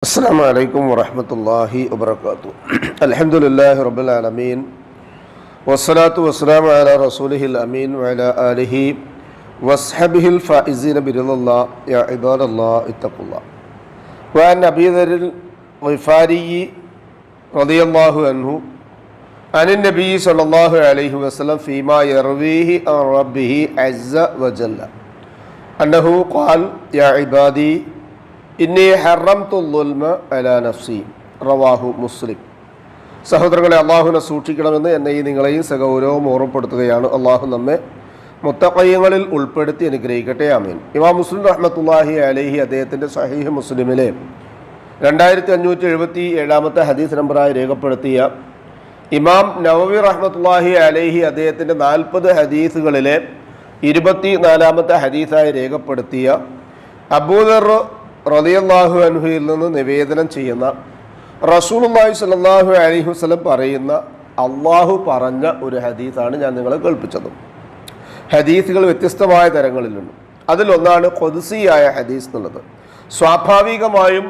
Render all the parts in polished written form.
السلام عليكم ورحمة الله وبركاته. الحمد لله رب العالمين والصلاة والسلام على رسوله الأمين وعلى آله وصحبه الفائزين برضا الله يا عباد الله اتقوا الله. وعن أبي ذر الغفاري رضي الله عنه عن النبي صلى الله عليه وسلم فيما يرويه عن ربه عز وجل أنه قال يا عبادي ഇന്നി ഹറംതു ളുൽമ അലാ നഫ്സി റവാഹു മുസ്ലിം. സഹോദരങ്ങളെ, അള്ളാഹുവിനെ സൂക്ഷിക്കണമെന്ന് എന്നെയും നിങ്ങളെയും സഗൗരവം ഓർമ്മപ്പെടുത്തുകയാണ്. അള്ളാഹു നമ്മെ മുത്തഖയ്യങ്ങളിൽ ഉൾപ്പെടുത്തി അനുഗ്രഹിക്കട്ടെ, ആമീൻ. ഇമാം മുസ്ലിം റഹ്മത്തുള്ളാഹി അലൈഹി അദ്ദേഹത്തിൻ്റെ സഹീഹ് മുസ്ലിമിലെ 2577 ഹദീസ് നമ്പറായി രേഖപ്പെടുത്തിയ ഇമാം നവവി റഹ്മത്തുള്ളാഹി അലൈഹി അദ്ദേഹത്തിൻ്റെ 40 ഹദീസുകളിലെ 24 ഹദീസായി രേഖപ്പെടുത്തിയ അബൂദർ റളിയല്ലാഹു അൻഹുവിൽ നിന്ന് നിവേദനം ചെയ്യുന്ന റസൂലുള്ളാഹി സ്വല്ലല്ലാഹു അലൈഹി വസല്ലം പറയുന്ന അള്ളാഹു പറഞ്ഞ ഒരു ഹദീസാണ് ഞാൻ നിങ്ങളെ കേൾപ്പിച്ചത്. ഹദീസുകൾ വ്യത്യസ്തമായ തരങ്ങളിലുണ്ട്. അതിലൊന്നാണ് ഖുദ്സിയായ ഹദീസ് എന്നുള്ളത്. സ്വാഭാവികമായും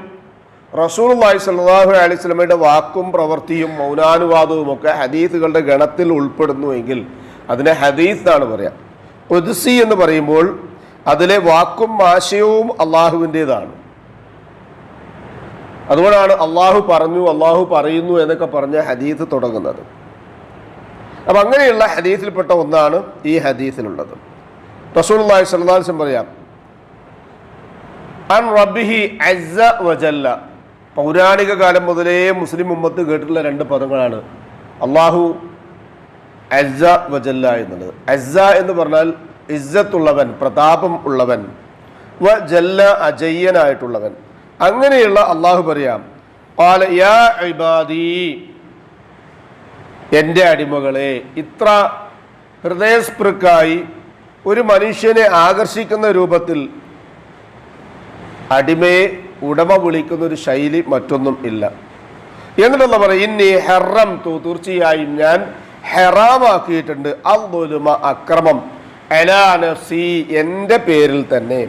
റസൂലുള്ളാഹി സ്വല്ലല്ലാഹു അലൈഹി വസല്ലമയുടെ വാക്കും പ്രവൃത്തിയും മൗനാനുവാദവും ഒക്കെ ഹദീസുകളുടെ ഗണത്തിൽ ഉൾപ്പെടുന്നുവെങ്കിൽ അതിനെ ഹദീസ് എന്നാണ് പറയാം. ഖുദ്സി എന്ന് പറയുമ്പോൾ അതിലെ വാക്കും ആശയവും അള്ളാഹുവിൻ്റേതാണ്. അതുകൊണ്ടാണ് അള്ളാഹു പറഞ്ഞു, അള്ളാഹു പറയുന്നു എന്നൊക്കെ പറഞ്ഞ ഹദീസ് തുടങ്ങുന്നത്. അപ്പം അങ്ങനെയുള്ള ഹദീസിൽപ്പെട്ട ഒന്നാണ് ഈ ഹദീസിലുള്ളത്. റസൂലുള്ളാഹി സ്വല്ലല്ലാഹു അലൈഹി വസല്ലം പറയാം, അൻ റബ്ബിഹി അസ്സ വജല്ല. പൗരാണിക കാലം മുതലേ മുസ്ലിം ഉമ്മത്ത് കേട്ടിട്ടുള്ള 2 പദങ്ങളാണ് അള്ളാഹു അസ്സ വജല്ല എന്നുള്ളത്. അസ്സ എന്ന് പറഞ്ഞാൽ ഇസ്സത്തുള്ളവൻ, പ്രതാപം ഉള്ളവൻ, വ ജല്ല അജയ്യനായിട്ടുള്ളവൻ. അങ്ങനെയുള്ള അള്ളാഹു പറയാം, ഖാല യാ ഇബാദി, എൻ്റെ അടിമകളെ. ഇത്ര ഹൃദയസ്പൃക്കായി ഒരു മനുഷ്യനെ ആകർഷിക്കുന്ന രൂപത്തിൽ അടിമയെ ഉടമ വിളിക്കുന്ന ഒരു ശൈലി മറ്റൊന്നും ഇല്ല. എന്നിട്ടല്ല പറയും, ഇന്നി ഹറംതു, തീർച്ചയായും ഞാൻ ഹറാമാക്കിയിട്ടുണ്ട്, അദ്ദുൽമ, അക്രമം, അലാ നഫ്സി, എൻ്റെ പേരിൽ തന്നെ.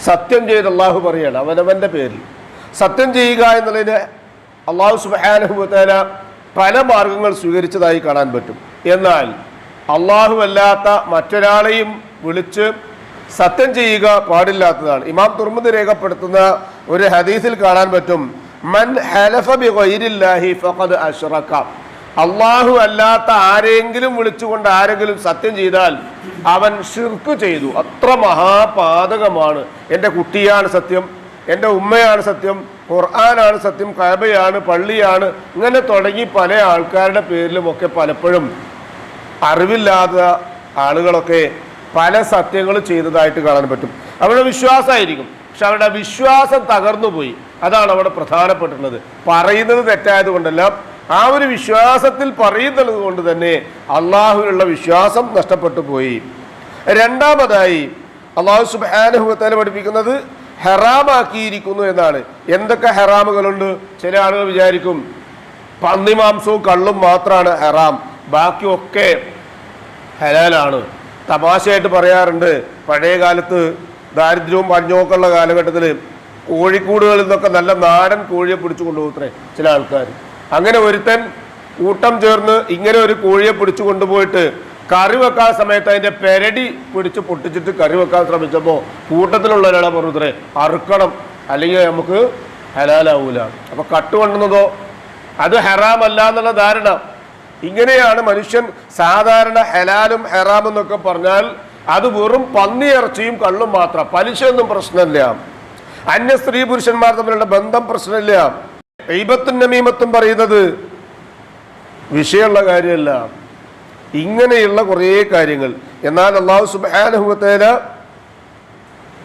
സത്യം ചെയ്ത് അള്ളാഹു പറയാണ്, അവനവൻ്റെ പേരിൽ സത്യം ചെയ്യുക എന്നുള്ളതിന് അള്ളാഹു സുബ്ഹാനഹു വ തആല പല മാർഗങ്ങൾ സ്വീകരിച്ചതായി കാണാൻ പറ്റും. എന്നാൽ അള്ളാഹു അല്ലാത്ത മറ്റൊരാളെയും വിളിച്ച് സത്യം ചെയ്യുക പാടില്ലാത്തതാണ്. ഇമാം തുർമുദി രേഖപ്പെടുത്തുന്ന ഒരു ഹദീസിൽ കാണാൻ പറ്റും, മൻ ഹലഫ ബിഗൈരില്ലാഹി ഫഖദ് അശ്റക. അള്ളാഹു അല്ലാത്ത ആരെങ്കിലും വിളിച്ചുകൊണ്ട് ആരെങ്കിലും സത്യം ചെയ്താൽ അവൻ ശിർക്ക് ചെയ്തു. അത്ര മഹാപാതകമാണ്. എൻ്റെ കുട്ടിയാണ് സത്യം, എൻ്റെ ഉമ്മയാണ് സത്യം, ഖുർആനാണ് സത്യം, കഅബയാണ്, പള്ളിയാണ്, ഇങ്ങനെ തുടങ്ങി പല ആൾക്കാരുടെ പേരിലുമൊക്കെ പലപ്പോഴും അറിവില്ലാത്ത ആളുകളൊക്കെ പല സത്യങ്ങൾ ചെയ്തതായിട്ട് കാണാൻ പറ്റും. അവരുടെ വിശ്വാസമായിരിക്കും, പക്ഷെ അവരുടെ വിശ്വാസം തകർന്നു പോയി. അതാണ് അവിടെ പ്രധാനപ്പെട്ടിട്ടുള്ളത്. പറയുന്നത് തെറ്റായത് കൊണ്ടല്ല, ആ ഒരു വിശ്വാസത്തിൽ പറയുന്നത് കൊണ്ട് തന്നെ അള്ളാഹുവിലുള്ള വിശ്വാസം നഷ്ടപ്പെട്ടു പോയി. രണ്ടാമതായി അള്ളാഹു സുബ്ഹാനഹു വ തആല പഠിപ്പിക്കുന്നത് ഹറാമാക്കിയിരിക്കുന്നു എന്നാണ്. എന്തൊക്കെ ഹറാമുകളുണ്ട്? ചില ആളുകൾ വിചാരിക്കും പന്നിമാംസവും കള്ളും മാത്രമാണ് ഹറാം, ബാക്കിയൊക്കെ ഹലാലാണ്. തമാശയായിട്ട് പറയാറുണ്ട്, പഴയ കാലത്ത് ദാരിദ്ര്യവും പഞ്ഞോക്കുള്ള കാലഘട്ടത്തിൽ കോഴിക്കൂടുകളിൽ നിന്നൊക്കെ നല്ല നാടൻ കോഴിയെ പിടിച്ചു കൊണ്ടുപോകത്രേ ചില ആൾക്കാർ. അങ്ങനെ ഒരുത്തൻ കൂട്ടം ചേർന്ന് ഇങ്ങനെ ഒരു കോഴിയെ പിടിച്ചു കൊണ്ടുപോയിട്ട് കറി വെക്കാൻ സമയത്ത് അതിൻ്റെ പെരടി പിടിച്ച് പൊട്ടിച്ചിട്ട് കറി വെക്കാൻ ശ്രമിച്ചപ്പോൾ കൂട്ടത്തിലുള്ള ഒരാളെ പറഞ്ഞത്രേ, അറുക്കണം, അല്ലെങ്കിൽ നമുക്ക് ഹലാലാവൂല. അപ്പോൾ കട്ടുകൊണ്ടുന്നതോ അത് ഹറാമല്ല എന്നുള്ള ധാരണ. ഇങ്ങനെയാണ് മനുഷ്യൻ സാധാരണ ഹലാലും ഹറാമും എന്നൊക്കെ പറഞ്ഞാൽ അത് വെറും പന്നിയിറച്ചിയും കള്ളും മാത്രം. പലിശയൊന്നും പ്രശ്നമില്ല, അന്യ സ്ത്രീ പുരുഷന്മാർ തമ്മിലുള്ള ബന്ധം പ്രശ്നമില്ല, ഗീബത്തും നമീമത്തും പറയുന്നത് വിഷയമുള്ള കാര്യമല്ല. ഇങ്ങനെയുള്ള കുറേ കാര്യങ്ങൾ. എന്നാൽ അല്ലാഹു സുബ്ഹാനഹു വ തആല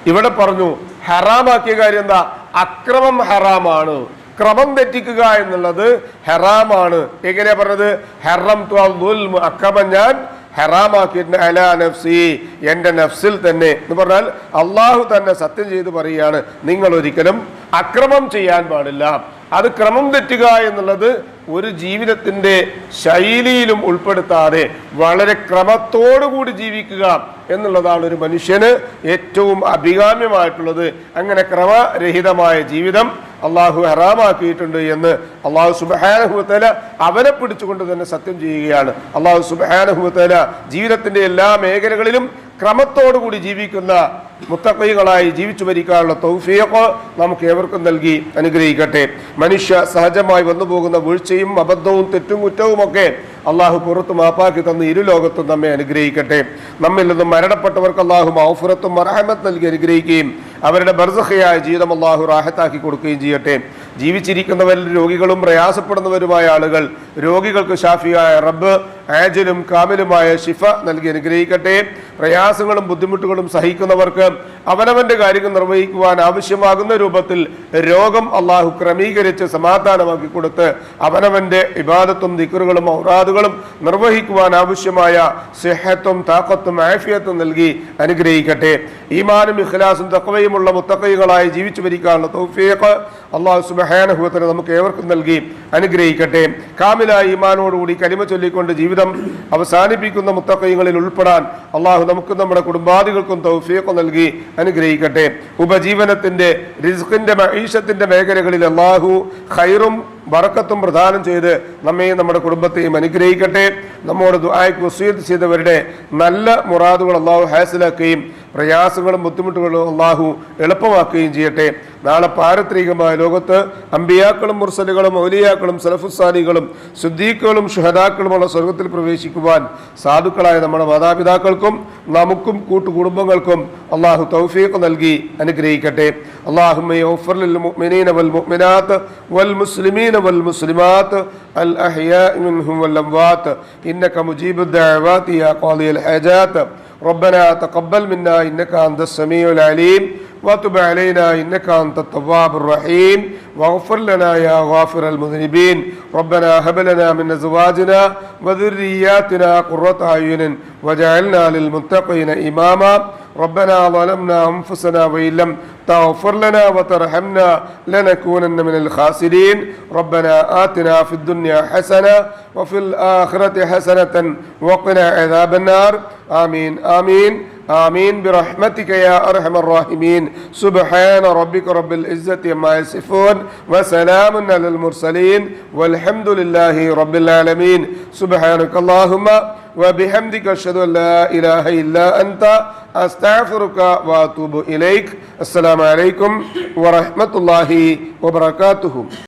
ഇവിടെ പറഞ്ഞു ഹറാമാക്കിയ കാര്യം എന്താ? അക്രമം ഹറാമാണ്, ക്രമം തെറ്റിക്കുക എന്നുള്ളത് ഹറാമാണ്. എങ്ങനെയാ പറഞ്ഞത്? ഹറംതു അദ്ദുൽമ, അക്രമം ഞാൻ ഹറാമാക്കിയിട്ടുണ്ട്, അലാ നഫ്സി, എൻ്റെ നഫ്സിൽ തന്നെ എന്ന് പറഞ്ഞാൽ അള്ളാഹു തന്നെ സത്യം ചെയ്ത് പറയുകയാണ്, നിങ്ങൾ ഒരിക്കലും അക്രമം ചെയ്യാൻ പാടില്ല. അത് ക്രമം തെറ്റുക എന്നുള്ളത് ഒരു ജീവിതത്തിൻ്റെ ശൈലിയിലും ഉൾപ്പെടുത്താതെ വളരെ ക്രമത്തോടുകൂടി ജീവിക്കുക എന്നുള്ളതാണ് ഒരു മനുഷ്യന് ഏറ്റവും അഭികാമ്യമായിട്ടുള്ളത്. അങ്ങനെ ക്രമരഹിതമായ ജീവിതം അള്ളാഹു ഹറാമാക്കിയിട്ടുണ്ട് എന്ന് അള്ളാഹു സുബ്ഹാനഹു വ തആല അവനെ പിടിച്ചുകൊണ്ട് തന്നെ സത്യം ചെയ്യുകയാണ്. അള്ളാഹു സുബ്ഹാനഹു വ തആല ജീവിതത്തിന്റെ എല്ലാ മേഖലകളിലും ക്രമത്തോടുകൂടി ജീവിക്കുന്ന മുത്തഖീകളായി ജീവിച്ചു മരിക്കാനുള്ള തൗഫീഖ് നമുക്ക് ഏവർക്കും നൽകി അനുഗ്രഹിക്കട്ടെ. മനുഷ്യ സഹജമായി വന്നു പോകുന്ന വീഴ്ചയും അബദ്ധവും തെറ്റും കുറ്റവും ഒക്കെ അള്ളാഹു പുറത്ത് മാപ്പാക്കി തന്ന് ഇരുലോകത്തും നമ്മെ അനുഗ്രഹിക്കട്ടെ. നമ്മിൽ നിന്നും മരണപ്പെട്ടവർക്ക് അള്ളാഹു മഗ്ഫിറത്തും റഹ്മത്ത് നൽകി അനുഗ്രഹിക്കുകയും അവരുടെ ബർസഖിയായ ജീവിതം അള്ളാഹു റാഹത്താക്കി കൊടുക്കുകയും ചെയ്യട്ടെ. ജീവിച്ചിരിക്കുന്നവരിൽ രോഗികളും പ്രയാസപ്പെടുന്നവരുമായ ആളുകൾ, രോഗികൾക്ക് ഷാഫിയായ റബ്ബ് ആജിലും കാമിലുമായ ശിഫ നൽകി അനുഗ്രഹിക്കട്ടെ. പ്രയാസങ്ങളും ബുദ്ധിമുട്ടുകളും സഹിക്കുന്നവർക്ക് അവനവന്റെ കാര്യങ്ങൾ നിർവഹിക്കുവാൻ ആവശ്യമാകുന്ന രൂപത്തിൽ രോഗം അള്ളാഹു ക്രമീകരിച്ച് സമാധാനമാക്കി കൊടുത്ത് അവനവന്റെ ഇബാദത്തും ദിക്റുകളും ഔറാദുകളും നിർവഹിക്കുവാൻ ആവശ്യമായ സിഹത്തും താഖത്തും ആഫിയത്തും നൽകി അനുഗ്രഹിക്കട്ടെ. ഈമാനും ഇഖ്ലാസും തഖ്വയുമുള്ള മുത്തഖീകളായി ജീവിച്ചു മരിക്കാനുള്ള തൗഫീഖ് അള്ളാഹു സുബ്ഹാനഹു വ തആല നമുക്ക് ഏവർക്കും നൽകി അനുഗ്രഹിക്കട്ടെ. കാമിലായ ഈമാനോടുകൂടി കലിമ ചൊല്ലിക്കൊണ്ട് ജീവിതം അവസാനിപ്പിക്കുന്ന മുത്തഖീങ്ങളിൽ ഉൾപ്പെടാൻ അള്ളാഹു നമുക്ക് നമ്മുടെ കുടുംബാദികൾക്കും തൗഫീഖ് നൽകി അനുഗ്രഹിക്കട്ടെ. ഉപജീവനത്തിന്റെ റിസ്ഖിന്റെ മഈശത്തിന്റെ മേഖലകളിൽ അള്ളാഹു ഖൈറും ബറക്കത്തും പ്രദാനം ചെയ്ത് നമ്മെയും നമ്മുടെ കുടുംബത്തെയും അനുഗ്രഹിക്കട്ടെ. നമ്മോട് ദുആയ്ക്ക് വസിയത്ത് ചെയ്തവരുടെ നല്ല മുറാദുകൾ അള്ളാഹു ഹാസിലാക്കുകയും പ്രയാസങ്ങളും ബുദ്ധിമുട്ടുകളും അള്ളാഹു എളുപ്പമാക്കുകയും ചെയ്യട്ടെ. നാളെ പാരത്രികമായ ലോകത്ത് അമ്പിയാക്കളും മുർസലുകളും ഔലിയാക്കളും സലഫുസാലികളും സുദ്ദീഖുകളും ഷുഹദാക്കളുമുള്ള സ്വർഗത്തിൽ പ്രവേശിക്കുവാൻ സാധുക്കളായ നമ്മുടെ മാതാപിതാക്കൾക്കും നമുക്കും കൂട്ടുകുടുംബങ്ങൾക്കും അള്ളാഹു തൗഫീഖ് നൽകി അനുഗ്രഹിക്കട്ടെ. അല്ലാഹുമ്മ യഗ്ഫിർ ലിൽ മുഅ്മിനീന വൽ മുഅ്മിനാത്ത് വൽ മുസ്ലിമീന വൽ മുസ്ലിമാത്ത് അൽ അഹ്യാഇ മിൻഹും വൽ അംവാത്ത് ഇന്നക മുജീബുദ് ദഅവാതി യാ ഖാദിയൽ ഹാജാത്ത്. ربنا تقبل منا إنك أنت السميع العليم وتب علينا إنك أنت التواب الرحيم واغفر لنا يا غافر المذنبين. ربنا هب لنا من أزواجنا وذرياتنا قرة أعين وجعلنا للمتقين إماما. ربنا ظلمنا أنفسنا وإن لم تغفر لنا وترحمنا لنكونن من الخاسرين. ربنا آتنا في الدنيا حسنة وفي الآخرة حسنة وقنا عذاب النار. آمين آمين آمين برحمتك يا أرحم الراحمين. سبحان ربك رب العزة عما يصفون وسلام على المرسلين والحمد لله رب العالمين. سبحانك اللهم وبحمدك أشهد أن لا إله إلا أنت أستغفرك وأتوب إليك. السلام عليكم ورحمة الله وبركاته.